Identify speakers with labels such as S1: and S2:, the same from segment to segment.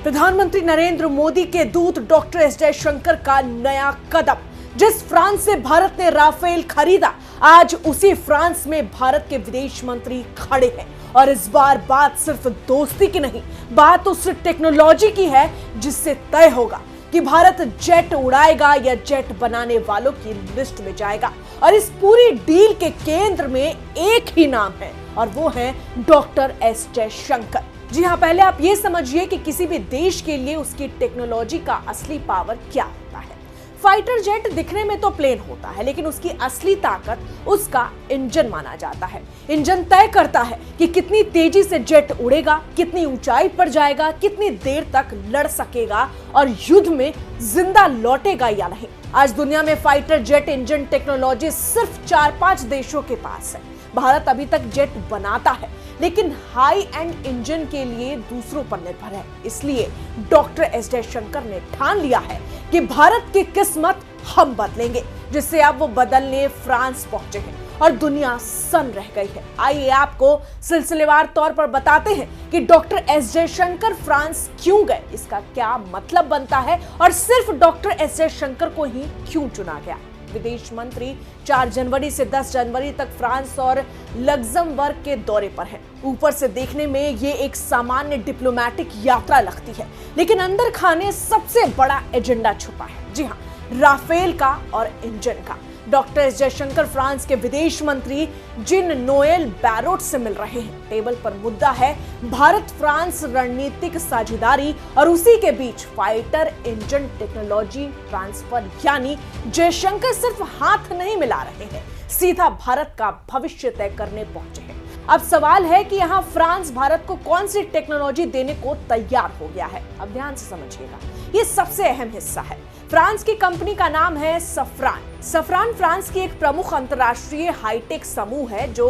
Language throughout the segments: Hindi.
S1: प्रधानमंत्री नरेंद्र मोदी के दूत डॉक्टर एस जयशंकर का नया कदम। जिस फ्रांस से भारत ने राफेल खरीदा, आज उसी फ्रांस में भारत के विदेश मंत्री खड़े हैं। और इस बार बात सिर्फ दोस्ती की नहीं, बात उस टेक्नोलॉजी की है जिससे तय होगा कि भारत जेट उड़ाएगा या जेट बनाने वालों की लिस्ट में जाएगा। और इस पूरी डील के केंद्र में एक ही नाम है और वो है डॉक्टर एस जयशंकर। जी हां, पहले आप ये समझिए कि किसी भी देश के लिए उसकी टेक्नोलॉजी का असली पावर क्या होता है। फाइटर जेट दिखने में तो प्लेन होता है, लेकिन उसकी असली ताकत उसका इंजन माना जाता है। इंजन तय करता है कि कितनी तेजी से जेट उड़ेगा, कितनी ऊंचाई पर जाएगा, कितनी देर तक लड़ सकेगा और युद्ध में जिंदा लौटेगा या नहीं। आज दुनिया में फाइटर जेट इंजन टेक्नोलॉजी सिर्फ 4-5 देशों के पास है। भारत अभी तक जेट बनाता है, लेकिन हाई एंड इंजन के लिए दूसरों पर निर्भर है। इसलिए डॉक्टर एस जयशंकर ने ठान लिया है कि भारत की किस्मत हम बदलेंगे, जिससे अब वो बदलने फ्रांस पहुंचे हैं और दुनिया सन रह गई है। आइए आपको सिलसिलेवार तौर पर बताते हैं कि डॉक्टर एस जयशंकर फ्रांस क्यों गए, इसका क्या मतलब बनता है और सिर्फ डॉक्टर एस जयशंकर को ही क्यों चुना गया। विदेश मंत्री 4 जनवरी से 10 जनवरी तक फ्रांस और लग्जमबर्ग के दौरे पर हैं। ऊपर से देखने में ये एक सामान्य डिप्लोमैटिक यात्रा लगती है, लेकिन अंदर खाने सबसे बड़ा एजेंडा छुपा है। जी हाँ, राफेल का और इंजन का। डॉक्टर एस जयशंकर फ्रांस के विदेश मंत्री जीन नोएल बैरोट से मिल रहे हैं। टेबल पर मुद्दा है भारत फ्रांस रणनीतिक साझेदारी और उसी के बीच फाइटर इंजन टेक्नोलॉजी ट्रांसफर। यानी जयशंकर सिर्फ हाथ नहीं मिला रहे हैं, सीधा भारत का भविष्य तय करने पहुंचे हैं। अब सवाल है कि यहाँ फ्रांस भारत को कौन सी टेक्नोलॉजी देने को तैयार हो गया है। अब ध्यान से समझिएगा, ये सबसे अहम हिस्सा है। फ्रांस की कंपनी का नाम है सफ्रान। सफ्रान फ्रांस की एक प्रमुख अंतर्राष्ट्रीय हाईटेक समूह है जो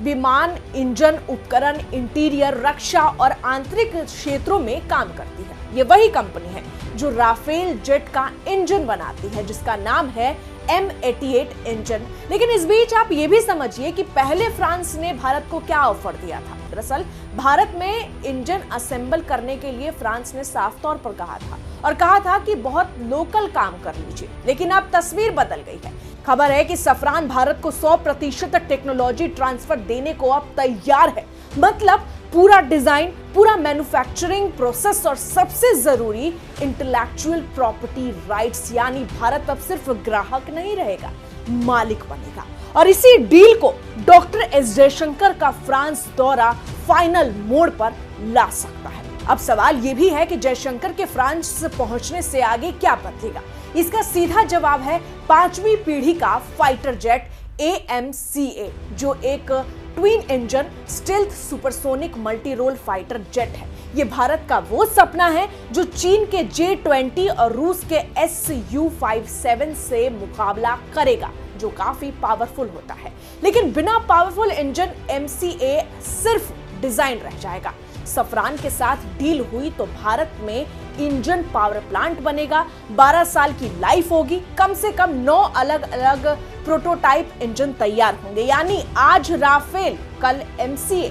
S1: विमान, इंजन, उपकरण, इंटीरियर, रक्षा और आंतरिक क्षेत्रों में काम करती है। ये वही कंपनी है जो राफेल जेट का इंजन बनाती है, जिसका नाम है M88 इंजन। लेकिन इस बीच आप ये भी समझिए कि पहले फ्रांस ने भारत को क्या ऑफर दिया था। दरअसल भारत में इंजन असेंबल करने के लिए फ्रांस ने साफ तौर पर कहा था कि बहुत लोकल काम कर लीजिए। लेकिन अब तस्वीर बदल गई है। खबर है कि सफ्रान भारत को 100% टेक्नोलॉजी ट्रांसफर देने को अब तैयार है। मतलब पूरा डिजाइन, पूरा मैन्युफैक्चरिंग प्रोसेस और सबसे जरूरी इंटेलेक्चुअल प्रॉपर्टी राइट्स। यानी भारत अब सिर्फ ग्राहक नहीं रहेगा, मालिक बनेगा। और इसी डील को डॉक्टर एस जयशंकर का फ्रांस दौरा फाइनल मोड़ पर ला सकता है। अब सवाल यह भी है कि जयशंकर के फ्रांस पहुंचने से आगे क्या बदलेगा। इसका सीधा जवाब है 5वीं पीढ़ी का फाइटर जेट AMCA, जो एक twin engine stealth supersonic multi role fighter jet है। ये भारत का वो सपना है जो चीन के J-20 और रूस के Su-57 से मुकाबला करेगा, जो काफी पावरफुल होता है। लेकिन बिना पावरफुल इंजन MCA सिर्फ डिजाइन रह जाएगा। सफ्रान के साथ डील हुई तो भारत में इंजन पावर प्लांट बनेगा, 12 साल की लाइफ होगी, कम से कम 9 अलग अलग प्रोटोटाइप इंजन तैयार होंगे। यानी आज राफेल, कल MCA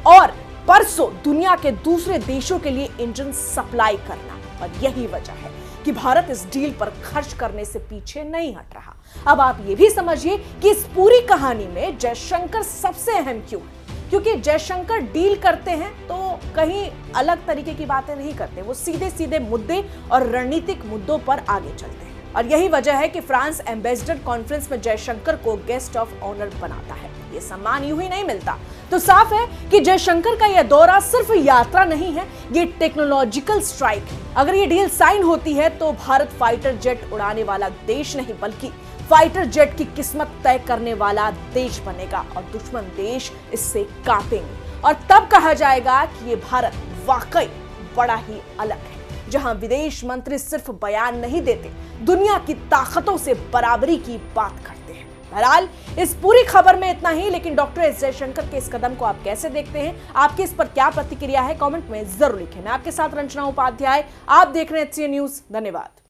S1: और परसों दुनिया के दूसरे देशों के लिए इंजन सप्लाई करना। और यही वजह है कि भारत इस डील पर खर्च करने से पीछे नहीं हट रहा। अब आप ये भी समझिए कि इस पूरी कहानी में जयशंकर सबसे अहम क्यों है। क्योंकि जयशंकर डील करते हैं तो कहीं अलग तरीके की बातें नहीं करते, वो सीधे सीधे मुद्दे और रणनीतिक मुद्दों पर आगे चलते हैं। और यही वजह है कि फ्रांस एम्बेसडर कॉन्फ्रेंस में जयशंकर को गेस्ट ऑफ ऑनर बनाता है। ये सम्मान यूं ही नहीं मिलता। तो साफ है कि जयशंकर का यह दौरा सिर्फ यात्रा नहीं है, ये टेक्नोलॉजिकल स्ट्राइक है। अगर ये डील साइन होती है तो भारत फाइटर जेट उड़ाने वाला देश नहीं, बल्कि फाइटर जेट की किस्मत तय करने वाला देश बनेगा और दुश्मन देश इससे कांपेंगे। और तब कहा जाएगा कि ये भारत वाकई बड़ा ही अलग है, जहां विदेश मंत्री सिर्फ बयान नहीं देते, दुनिया की ताकतों से बराबरी की बात करते हैं। बहरहाल इस पूरी खबर में इतना ही, लेकिन डॉक्टर एस जयशंकर के इस कदम को आप कैसे देखते हैं, आपकी इस पर क्या प्रतिक्रिया है, कमेंट में जरूर लिखें। मैं आपके साथ रंजना उपाध्याय, आप देख रहे हैं HCN न्यूज। धन्यवाद।